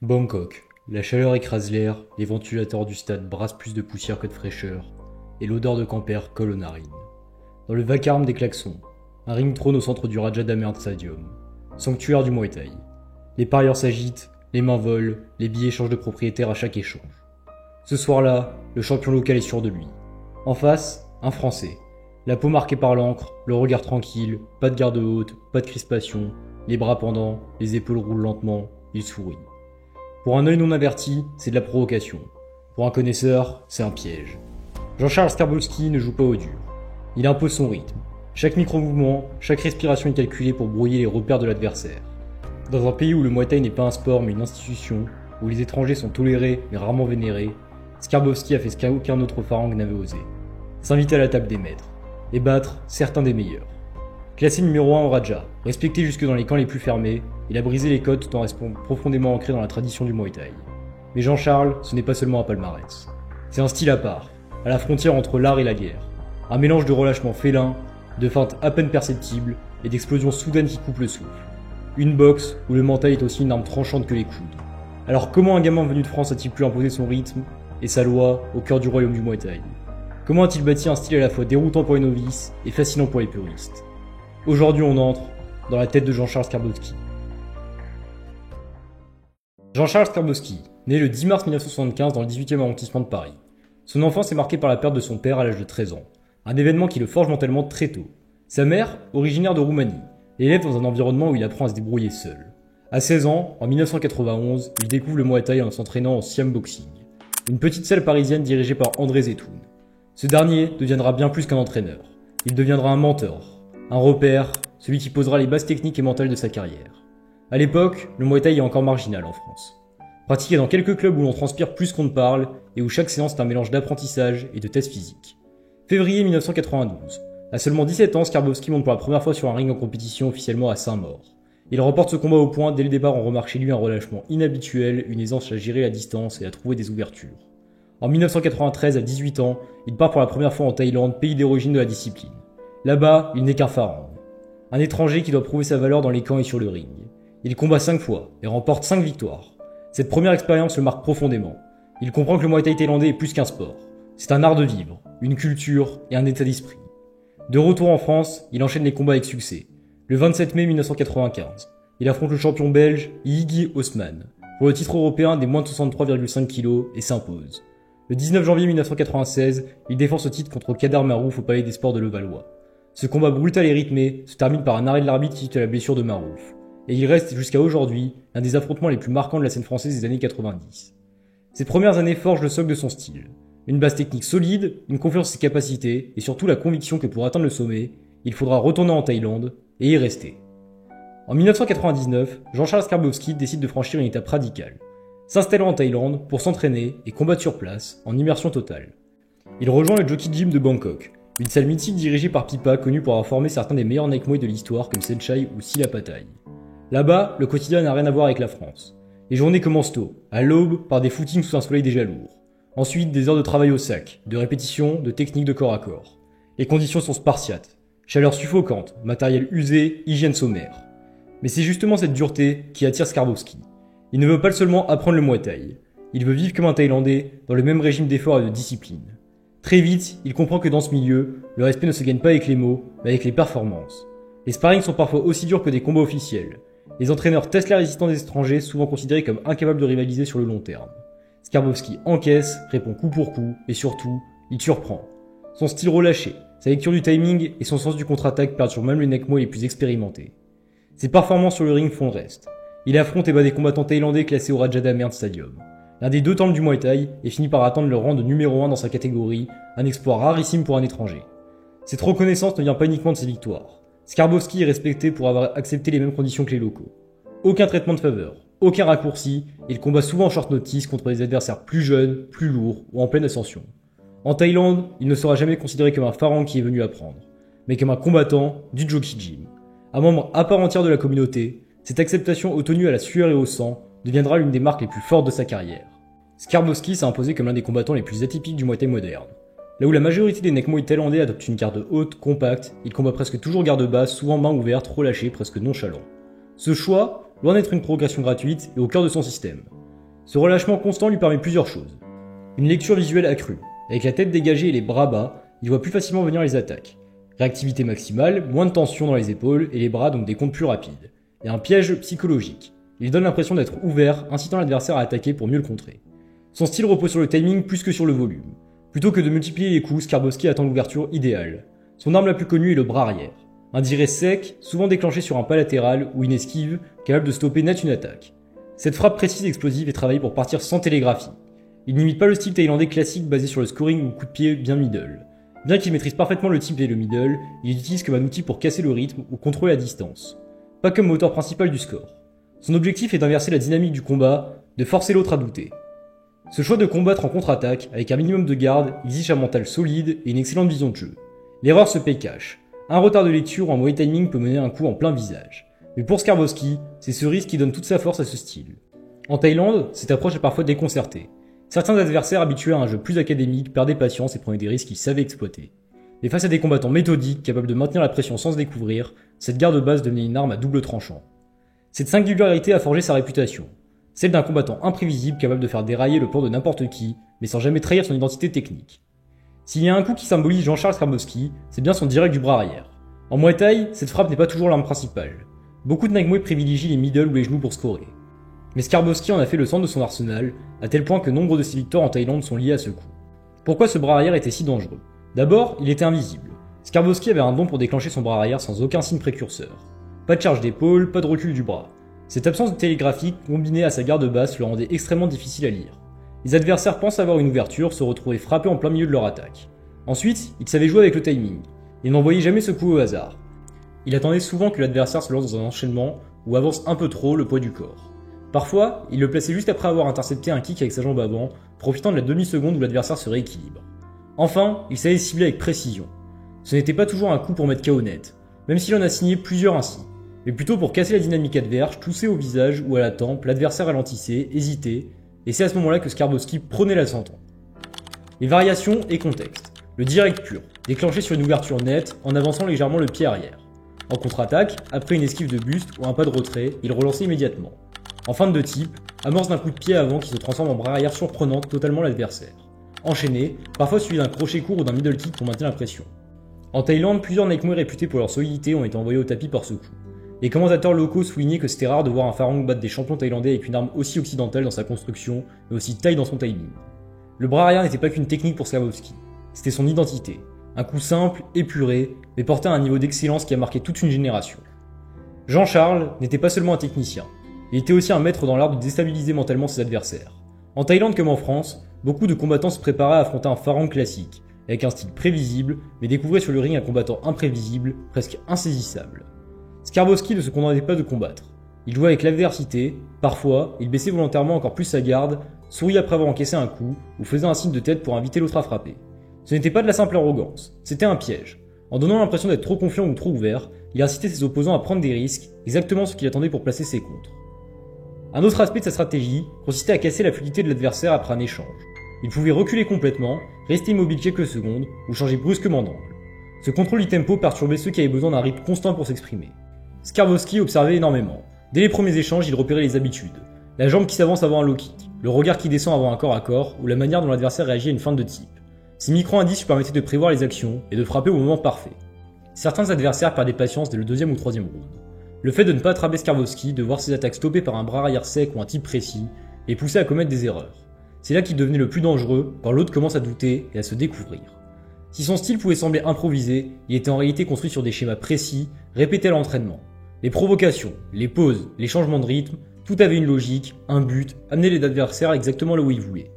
Bangkok. La chaleur écrase l'air, les ventilateurs du stade brassent plus de poussière que de fraîcheur, et l'odeur de camper colle aux narines. Dans le vacarme des klaxons, un ring trône au centre du Raja Amern Stadium, sanctuaire du Muay Thai. Les parieurs s'agitent, les mains volent, les billets changent de propriétaire à chaque échange. Ce soir-là, le champion local est sûr de lui. En face, un Français. La peau marquée par l'encre, le regard tranquille, pas de garde haute, pas de crispation, les bras pendants, les épaules roulent lentement, il sourit. Pour un œil non averti, c'est de la provocation. Pour un connaisseur, c'est un piège. Jean-Charles Skarbowski ne joue pas au dur. Il impose son rythme. Chaque micro-mouvement, chaque respiration est calculée pour brouiller les repères de l'adversaire. Dans un pays où le Muay Thai n'est pas un sport mais une institution, où les étrangers sont tolérés mais rarement vénérés, Skarbowski a fait ce qu'aucun autre pharaon n'avait osé. S'inviter à la table des maîtres, et battre certains des meilleurs. Classé numéro 1 au Raja, respecté jusque dans les camps les plus fermés, il a brisé les codes tout en restant profondément ancré dans la tradition du Muay Thai. Mais Jean-Charles, ce n'est pas seulement un palmarès. C'est un style à part, à la frontière entre l'art et la guerre. Un mélange de relâchement félin, de feintes à peine perceptibles et d'explosions soudaines qui coupent le souffle. Une boxe où le mental est aussi une arme tranchante que les coudes. Alors comment un gamin venu de France a-t-il pu imposer son rythme et sa loi au cœur du royaume du Muay Thai? Comment a-t-il bâti un style à la fois déroutant pour les novices et fascinant pour les puristes? Aujourd'hui on entre dans la tête de Jean-Charles Skarbowski. Jean-Charles Skarbowski, né le 10 mars 1975 dans le 18e arrondissement de Paris. Son enfance est marquée par la perte de son père à l'âge de 13 ans, un événement qui le forge mentalement très tôt. Sa mère, originaire de Roumanie, l'élève dans un environnement où il apprend à se débrouiller seul. À 16 ans, en 1991, il découvre le Muay Thai en s'entraînant en Siam Boxing, une petite salle parisienne dirigée par André Zetoun. Ce dernier deviendra bien plus qu'un entraîneur. Il deviendra un mentor, un repère, celui qui posera les bases techniques et mentales de sa carrière. À l'époque, le Muay Thai est encore marginal en France. Pratiqué dans quelques clubs où l'on transpire plus qu'on ne parle et où chaque séance est un mélange d'apprentissage et de tests physiques. Février 1992. À seulement 17 ans, Skarbowski monte pour la première fois sur un ring en compétition officiellement à Saint-Maur. Il remporte ce combat au point. Dès le départ, on remarque chez lui un relâchement inhabituel, une aisance à gérer la distance et à trouver des ouvertures. En 1993, à 18 ans, il part pour la première fois en Thaïlande, pays d'origine de la discipline. Là-bas, il n'est qu'un pharaon. Un étranger qui doit prouver sa valeur dans les camps et sur le ring. Il combat 5 fois et remporte 5 victoires. Cette première expérience le marque profondément. Il comprend que le Muay Thai thaïlandais est plus qu'un sport. C'est un art de vivre, une culture et un état d'esprit. De retour en France, il enchaîne les combats avec succès. Le 27 mai 1995, il affronte le champion belge Yigi Osman pour le titre européen des moins de 63,5 kg et s'impose. Le 19 janvier 1996, il défend ce titre contre Kadar Marouf au Palais des Sports de Levallois. Ce combat brutal et rythmé se termine par un arrêt de l'arbitre suite à la blessure de Marouf. Et il reste jusqu'à aujourd'hui l'un des affrontements les plus marquants de la scène française des années 90. Ces premières années forgent le socle de son style. Une base technique solide, une confiance en ses capacités et surtout la conviction que pour atteindre le sommet, il faudra retourner en Thaïlande et y rester. En 1999, Jean-Charles Skarbowski décide de franchir une étape radicale, s'installant en Thaïlande pour s'entraîner et combattre sur place en immersion totale. Il rejoint le Jockey Gym de Bangkok, une salle mythique dirigée par Pipa connue pour avoir formé certains des meilleurs Naik Muay de l'histoire comme Senchai ou Sila Patay. Là-bas, le quotidien n'a rien à voir avec la France. Les journées commencent tôt, à l'aube, par des footings sous un soleil déjà lourd. Ensuite, des heures de travail au sac, de répétition, de techniques de corps à corps. Les conditions sont spartiates. Chaleur suffocante, matériel usé, hygiène sommaire. Mais c'est justement cette dureté qui attire Skarbowski. Il ne veut pas seulement apprendre le Muay Thai. Il veut vivre comme un Thaïlandais, dans le même régime d'effort et de discipline. Très vite, il comprend que dans ce milieu, le respect ne se gagne pas avec les mots, mais avec les performances. Les sparrings sont parfois aussi durs que des combats officiels. Les entraîneurs testent la résistance des étrangers, souvent considérés comme incapables de rivaliser sur le long terme. Skarbowski encaisse, répond coup pour coup, et surtout, il surprend. Son style relâché, sa lecture du timing et son sens du contre-attaque perdent sur même les Naik Muay les plus expérimentés. Ses performances sur le ring font le reste. Il affronte et bat des combattants thaïlandais classés au Raja Amern Stadium, l'un des deux temples du Muay Thai, et finit par atteindre le rang de numéro 1 dans sa catégorie, un exploit rarissime pour un étranger. Cette reconnaissance ne vient pas uniquement de ses victoires. Skarbowski est respecté pour avoir accepté les mêmes conditions que les locaux. Aucun traitement de faveur, aucun raccourci, et il combat souvent en short notice contre des adversaires plus jeunes, plus lourds ou en pleine ascension. En Thaïlande, il ne sera jamais considéré comme un pharaon qui est venu apprendre, mais comme un combattant du Jockey Gym. Un membre à part entière de la communauté, cette acceptation obtenue à la sueur et au sang deviendra l'une des marques les plus fortes de sa carrière. Skarbowski s'est imposé comme l'un des combattants les plus atypiques du Muay Thai moderne. Là où la majorité des Naik Muay thaïlandais adoptent une garde haute, compacte, il combat presque toujours garde basse, souvent main ouverte, relâché, presque nonchalant. Ce choix, loin d'être une progression gratuite, est au cœur de son système. Ce relâchement constant lui permet plusieurs choses. Une lecture visuelle accrue. Avec la tête dégagée et les bras bas, il voit plus facilement venir les attaques. Réactivité maximale, moins de tension dans les épaules et les bras, donc des comptes plus rapides. Et un piège psychologique. Il donne l'impression d'être ouvert, incitant l'adversaire à attaquer pour mieux le contrer. Son style repose sur le timing plus que sur le volume. Plutôt que de multiplier les coups, Skarbowski attend l'ouverture idéale. Son arme la plus connue est le bras arrière. Un direct sec, souvent déclenché sur un pas latéral ou une esquive, capable de stopper net une attaque. Cette frappe précise, explosive est travaillée pour partir sans télégraphie. Il n'imite pas le style thaïlandais classique basé sur le scoring ou coup de pied bien middle. Bien qu'il maîtrise parfaitement le type et le middle, il l'utilise comme un outil pour casser le rythme ou contrôler la distance. Pas comme moteur principal du score. Son objectif est d'inverser la dynamique du combat, de forcer l'autre à douter. Ce choix de combattre en contre-attaque, avec un minimum de garde, exige un mental solide et une excellente vision de jeu. L'erreur se paye cash. Un retard de lecture ou un mauvais timing peut mener un coup en plein visage. Mais pour Skarbowski, c'est ce risque qui donne toute sa force à ce style. En Thaïlande, cette approche est parfois déconcertée. Certains adversaires habitués à un jeu plus académique perdaient patience et prenaient des risques qu'ils savaient exploiter. Mais face à des combattants méthodiques, capables de maintenir la pression sans se découvrir, cette garde basse devenait une arme à double tranchant. Cette singularité a forgé sa réputation. Celle d'un combattant imprévisible capable de faire dérailler le plan de n'importe qui, mais sans jamais trahir son identité technique. S'il y a un coup qui symbolise Jean-Charles Skarbowski, c'est bien son direct du bras arrière. En Muay Thai, cette frappe n'est pas toujours l'arme principale. Beaucoup de Nagmoe privilégient les middle ou les genoux pour scorer. Mais Skarbowski en a fait le centre de son arsenal, à tel point que nombre de ses victoires en Thaïlande sont liées à ce coup. Pourquoi ce bras arrière était si dangereux? D'abord, il était invisible. Skarbowski avait un don pour déclencher son bras arrière sans aucun signe précurseur. Pas de charge d'épaule, pas de recul du bras. Cette absence de télégraphique, combinée à sa garde basse, le rendait extrêmement difficile à lire. Les adversaires pensent avoir une ouverture, se retrouvaient frappés en plein milieu de leur attaque. Ensuite, il savait jouer avec le timing. Il n'envoyait jamais ce coup au hasard. Il attendait souvent que l'adversaire se lance dans un enchaînement ou avance un peu trop le poids du corps. Parfois, il le plaçait juste après avoir intercepté un kick avec sa jambe avant, profitant de la demi-seconde où l'adversaire se rééquilibre. Enfin, il savait cibler avec précision. Ce n'était pas toujours un coup pour mettre KO net, même s'il en a signé plusieurs ainsi, mais plutôt pour casser la dynamique adverse, tousser au visage ou à la tempe, l'adversaire ralentissait, hésitait, et c'est à ce moment-là que Skarbowski prenait l'ascendant. Les variations et contexte. Le direct pur, déclenché sur une ouverture nette en avançant légèrement le pied arrière. En contre-attaque, après une esquive de buste ou un pas de retrait, il relançait immédiatement. En fin de type, amorce d'un coup de pied avant qui se transforme en bras arrière surprenant totalement l'adversaire. Enchaîné, parfois suivi d'un crochet court ou d'un middle kick pour maintenir la pression. En Thaïlande, plusieurs Nagmoe réputés pour leur solidité ont été envoyés au tapis par ce coup. Les commentateurs locaux soulignaient que c'était rare de voir un Farang battre des champions thaïlandais avec une arme aussi occidentale dans sa construction, mais aussi taille dans son timing. Le bras arrière n'était pas qu'une technique pour Skarbowski, c'était son identité. Un coup simple, épuré, mais porté à un niveau d'excellence qui a marqué toute une génération. Jean-Charles n'était pas seulement un technicien. Il était aussi un maître dans l'art de déstabiliser mentalement ses adversaires. En Thaïlande comme en France, beaucoup de combattants se préparaient à affronter un Farang classique, avec un style prévisible, mais découvraient sur le ring un combattant imprévisible, presque insaisissable. Skarbowski ne se contentait pas de combattre. Il jouait avec l'adversité, parfois, il baissait volontairement encore plus sa garde, souriait après avoir encaissé un coup, ou faisait un signe de tête pour inviter l'autre à frapper. Ce n'était pas de la simple arrogance, c'était un piège. En donnant l'impression d'être trop confiant ou trop ouvert, il incitait ses opposants à prendre des risques, exactement ce qu'il attendait pour placer ses contres. Un autre aspect de sa stratégie consistait à casser la fluidité de l'adversaire après un échange. Il pouvait reculer complètement, rester immobile quelques secondes, ou changer brusquement d'angle. Ce contrôle du tempo perturbait ceux qui avaient besoin d'un rythme constant pour s'exprimer. Skarbowski observait énormément. Dès les premiers échanges, il repérait les habitudes. La jambe qui s'avance avant un low kick, le regard qui descend avant un corps à corps, ou la manière dont l'adversaire réagit à une feinte de type. Ces micro-indices lui permettaient de prévoir les actions et de frapper au moment parfait. Certains adversaires perdaient patience dès le deuxième ou troisième round. Le fait de ne pas attraper Skarbowski, de voir ses attaques stoppées par un bras arrière sec ou un type précis, les poussait à commettre des erreurs. C'est là qu'il devenait le plus dangereux, quand l'autre commence à douter et à se découvrir. Si son style pouvait sembler improvisé, il était en réalité construit sur des schémas précis, répétés à l'entraînement. Les provocations, les pauses, les changements de rythme, tout avait une logique, un but, amener les adversaires exactement là où ils voulaient.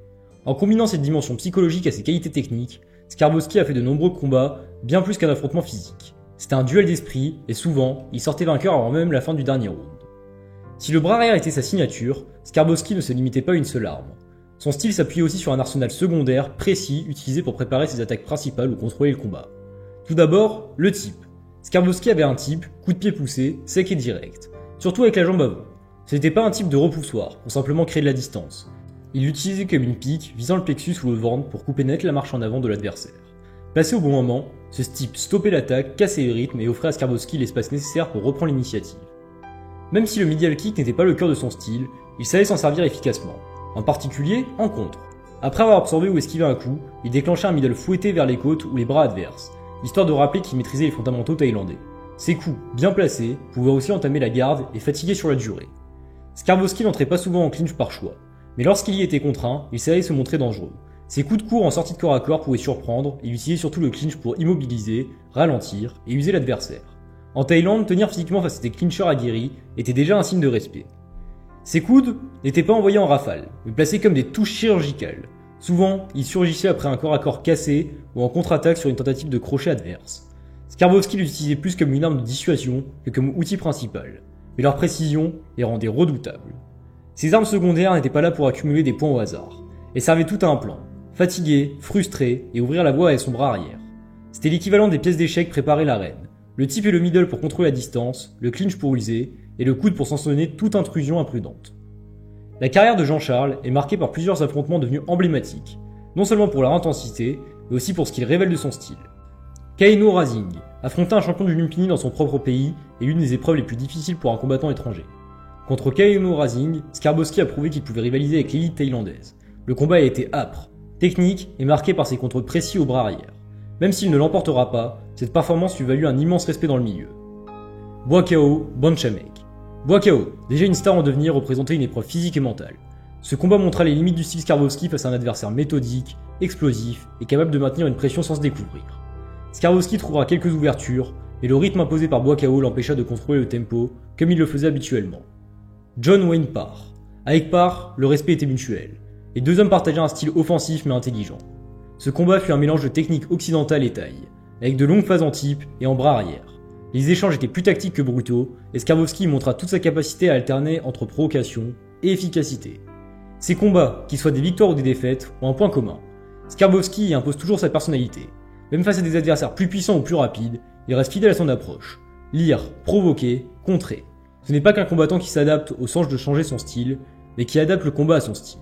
En combinant cette dimension psychologique à ses qualités techniques, Skarbowski a fait de nombreux combats, bien plus qu'un affrontement physique. C'était un duel d'esprit, et souvent, il sortait vainqueur avant même la fin du dernier round. Si le bras arrière était sa signature, Skarbowski ne se limitait pas à une seule arme. Son style s'appuyait aussi sur un arsenal secondaire, précis, utilisé pour préparer ses attaques principales ou contrôler le combat. Tout d'abord, le type. Skarbowski avait un type, coup de pied poussé, sec et direct, surtout avec la jambe avant. Ce n'était pas un type de repoussoir, pour simplement créer de la distance. Il l'utilisait comme une pique, visant le plexus ou le ventre pour couper net la marche en avant de l'adversaire. Placé au bon moment, ce type stoppait l'attaque, cassait le rythme et offrait à Skarbowski l'espace nécessaire pour reprendre l'initiative. Même si le medial kick n'était pas le cœur de son style, il savait s'en servir efficacement. en particulier en contre. Après avoir absorbé ou esquivé un coup, il déclenchait un middle fouetté vers les côtes ou les bras adverses, histoire de rappeler qu'il maîtrisait les fondamentaux thaïlandais. Ses coups, bien placés, pouvaient aussi entamer la garde et fatiguer sur la durée. Skarbowski n'entrait pas souvent en clinch par choix, mais lorsqu'il y était contraint, il savait se montrer dangereux. Ses coups de court en sortie de corps à corps pouvaient surprendre, et il utilisait surtout le clinch pour immobiliser, ralentir et user l'adversaire. En Thaïlande, tenir physiquement face à des clinchers aguerris était déjà un signe de respect. Ses coudes n'étaient pas envoyés en rafale, mais placés comme des touches chirurgicales. Souvent, ils surgissaient après un corps à corps cassé ou en contre-attaque sur une tentative de crochet adverse. Skarbowski l'utilisait plus comme une arme de dissuasion que comme outil principal, mais leur précision les rendait redoutables. Ces armes secondaires n'étaient pas là pour accumuler des points au hasard, elles servaient tout à un plan, fatiguer, frustrer et ouvrir la voie avec son bras arrière. C'était l'équivalent des pièces d'échecs préparées la reine, le tip et le middle pour contrôler la distance, le clinch pour user, et le coude pour sanctionner toute intrusion imprudente. La carrière de Jean-Charles est marquée par plusieurs affrontements devenus emblématiques, non seulement pour leur intensité, mais aussi pour ce qu'il révèle de son style. Kaino Razing, affronter un champion du Lumpini dans son propre pays est l'une des épreuves les plus difficiles pour un combattant étranger. Contre Kaino Razing, Skarbowski a prouvé qu'il pouvait rivaliser avec l'élite thaïlandaise. Le combat a été âpre, technique et marqué par ses contrôles précis au bras arrière. Même s'il ne l'emportera pas, cette performance lui valut un immense respect dans le milieu. Boakao Bonchamek. Boakao, déjà une star en devenir, représentait une épreuve physique et mentale. Ce combat montra les limites du style Skarbowski face à un adversaire méthodique, explosif et capable de maintenir une pression sans se découvrir. Skarbowski trouvera quelques ouvertures, mais le rythme imposé par Boakao l'empêcha de contrôler le tempo comme il le faisait habituellement. John Wayne Parr. Avec Parr, le respect était mutuel. Les deux hommes partageaient un style offensif mais intelligent. Ce combat fut un mélange de techniques occidentales et thaï, avec de longues phases en type et en bras arrière. Les échanges étaient plus tactiques que brutaux, et Skarbowski montra toute sa capacité à alterner entre provocation et efficacité. Ces combats, qu'ils soient des victoires ou des défaites, ont un point commun. Skarbowski y impose toujours sa personnalité. Même face à des adversaires plus puissants ou plus rapides, il reste fidèle à son approche. Lire, provoquer, contrer. Ce n'est pas qu'un combattant qui s'adapte au sens de changer son style, mais qui adapte le combat à son style.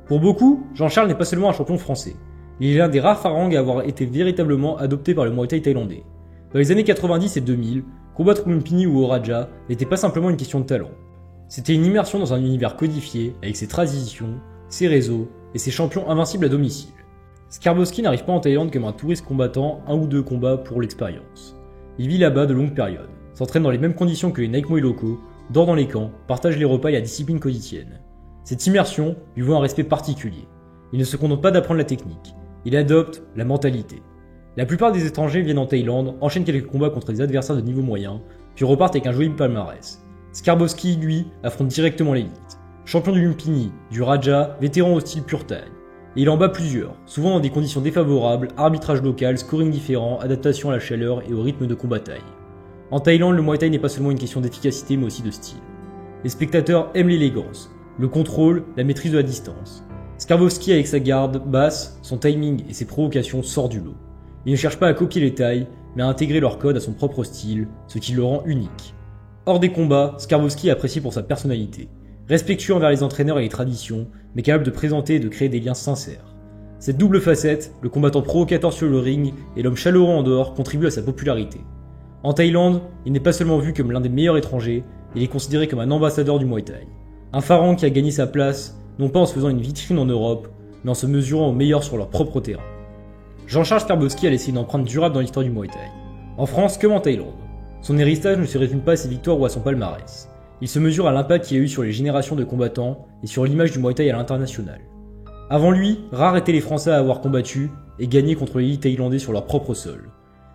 Pour beaucoup, Jean-Charles n'est pas seulement un champion français. Il est l'un des rares pharangues à avoir été véritablement adopté par le Muay Thai thaïlandais. Dans les années 90 et 2000, combattre au Lumpini ou au Raja n'était pas simplement une question de talent. C'était une immersion dans un univers codifié, avec ses traditions, ses réseaux et ses champions invincibles à domicile. Skarbowski n'arrive pas en Thaïlande comme un touriste combattant un ou deux combats pour l'expérience. Il vit là-bas de longues périodes, s'entraîne dans les mêmes conditions que les Naik Muay locaux, dort dans les camps, partage les repas et la discipline quotidienne. Cette immersion lui vaut un respect particulier. Il ne se contente pas d'apprendre la technique, il adopte la mentalité. La plupart des étrangers viennent en Thaïlande, enchaînent quelques combats contre des adversaires de niveau moyen, puis repartent avec un joli palmarès. Skarbowski, lui, affronte directement l'élite. Champion du Lumpini, du Raja, vétéran au style pur thaï. Et il en bat plusieurs, souvent dans des conditions défavorables, arbitrage local, scoring différent, adaptation à la chaleur et au rythme de combat thaï. En Thaïlande, le Muay Thai n'est pas seulement une question d'efficacité mais aussi de style. Les spectateurs aiment l'élégance, le contrôle, la maîtrise de la distance. Skarbowski avec sa garde basse, son timing et ses provocations sort du lot. Il ne cherche pas à copier les Thaïs, mais à intégrer leur code à son propre style, ce qui le rend unique. Hors des combats, Skarbowski est apprécié pour sa personnalité, respectueux envers les entraîneurs et les traditions, mais capable de présenter et de créer des liens sincères. Cette double facette, le combattant provocateur sur le ring et l'homme chaleureux en dehors, contribue à sa popularité. En Thaïlande, il n'est pas seulement vu comme l'un des meilleurs étrangers, il est considéré comme un ambassadeur du Muay Thai. Un pharaon qui a gagné sa place, non pas en se faisant une vitrine en Europe, mais en se mesurant aux meilleurs sur leur propre terrain. Jean-Charles Skarbowski a laissé une empreinte durable dans l'histoire du Muay Thai. En France comme en Thaïlande. Son héritage ne se résume pas à ses victoires ou à son palmarès. Il se mesure à l'impact qu'il a eu sur les générations de combattants et sur l'image du Muay Thai à l'international. Avant lui, rares étaient les Français à avoir combattu et gagné contre l'élite thaïlandais sur leur propre sol.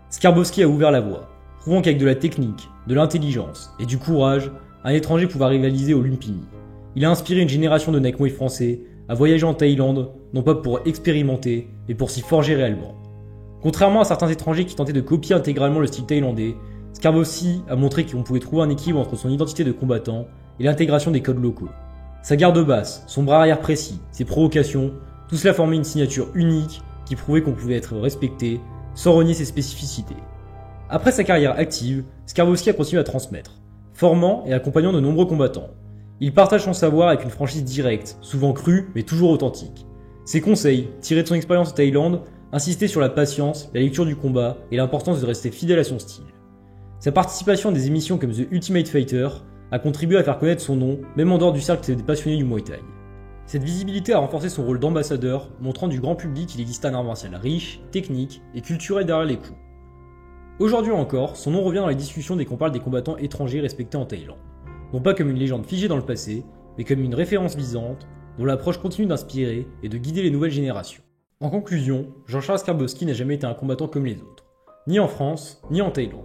Skarbowski a ouvert la voie, prouvant qu'avec de la technique, de l'intelligence et du courage, un étranger pouvait rivaliser au Lumpini. Il a inspiré une génération de Naik Muay français à voyager en Thaïlande, non pas pour expérimenter, mais pour s'y forger réellement. Contrairement à certains étrangers qui tentaient de copier intégralement le style thaïlandais, Skarbowski a montré qu'on pouvait trouver un équilibre entre son identité de combattant et l'intégration des codes locaux. Sa garde basse, son bras arrière précis, ses provocations, tout cela formait une signature unique qui prouvait qu'on pouvait être respecté sans renier ses spécificités. Après sa carrière active, Skarbowski a continué à transmettre, formant et accompagnant de nombreux combattants. Il partage son savoir avec une franchise directe, souvent crue mais toujours authentique. Ses conseils, tirés de son expérience en Thaïlande, insistaient sur la patience, la lecture du combat et l'importance de rester fidèle à son style. Sa participation à des émissions comme The Ultimate Fighter a contribué à faire connaître son nom, même en dehors du cercle des passionnés du Muay Thai. Cette visibilité a renforcé son rôle d'ambassadeur, montrant du grand public qu'il existe un art martial riche, technique et culturel derrière les coups. Aujourd'hui encore, son nom revient dans les discussions dès qu'on parle des combattants étrangers respectés en Thaïlande. Non pas comme une légende figée dans le passé, mais comme une référence visante, dont l'approche continue d'inspirer et de guider les nouvelles générations. En conclusion, Jean-Charles Skarbowski n'a jamais été un combattant comme les autres, ni en France, ni en Thaïlande.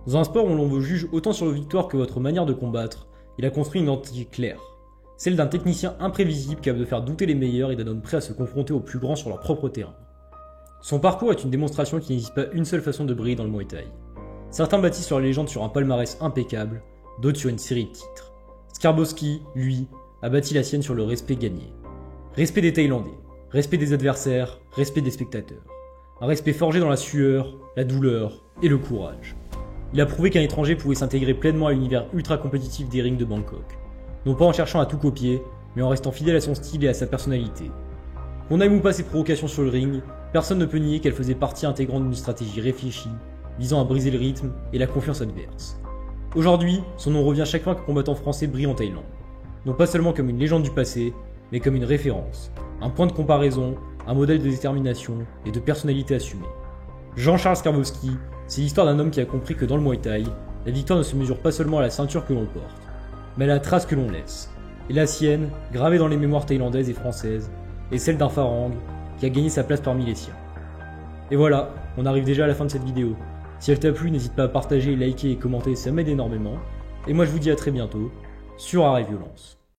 Dans un sport où l'on vous juge autant sur vos victoires que votre manière de combattre, il a construit une identité claire, celle d'un technicien imprévisible capable de faire douter les meilleurs et d'un homme prêt à se confronter aux plus grands sur leur propre terrain. Son parcours est une démonstration qu'il n'existe pas une seule façon de briller dans le Muay Thai. Certains bâtissent leur légende sur un palmarès impeccable, d'autres sur une série de titres. Skarbowski, lui, a bâti la sienne sur le respect gagné. Respect des Thaïlandais, respect des adversaires, respect des spectateurs. Un respect forgé dans la sueur, la douleur et le courage. Il a prouvé qu'un étranger pouvait s'intégrer pleinement à l'univers ultra compétitif des rings de Bangkok. Non pas en cherchant à tout copier, mais en restant fidèle à son style et à sa personnalité. Qu'on aime ou pas ses provocations sur le ring, personne ne peut nier qu'elle faisait partie intégrante d'une stratégie réfléchie, visant à briser le rythme et la confiance adverse. Aujourd'hui, son nom revient chaque fois qu'un combattant français brille en Thaïlande. Non pas seulement comme une légende du passé, mais comme une référence, un point de comparaison, un modèle de détermination et de personnalité assumée. Jean-Charles Skarbowski, c'est l'histoire d'un homme qui a compris que dans le Muay Thai, la victoire ne se mesure pas seulement à la ceinture que l'on porte, mais à la trace que l'on laisse. Et la sienne, gravée dans les mémoires thaïlandaises et françaises, est celle d'un Farang qui a gagné sa place parmi les siens. Et voilà, on arrive déjà à la fin de cette vidéo. Si elle t'a plu, n'hésite pas à partager, liker et commenter, ça m'aide énormément. Et moi je vous dis à très bientôt sur Art et Violence.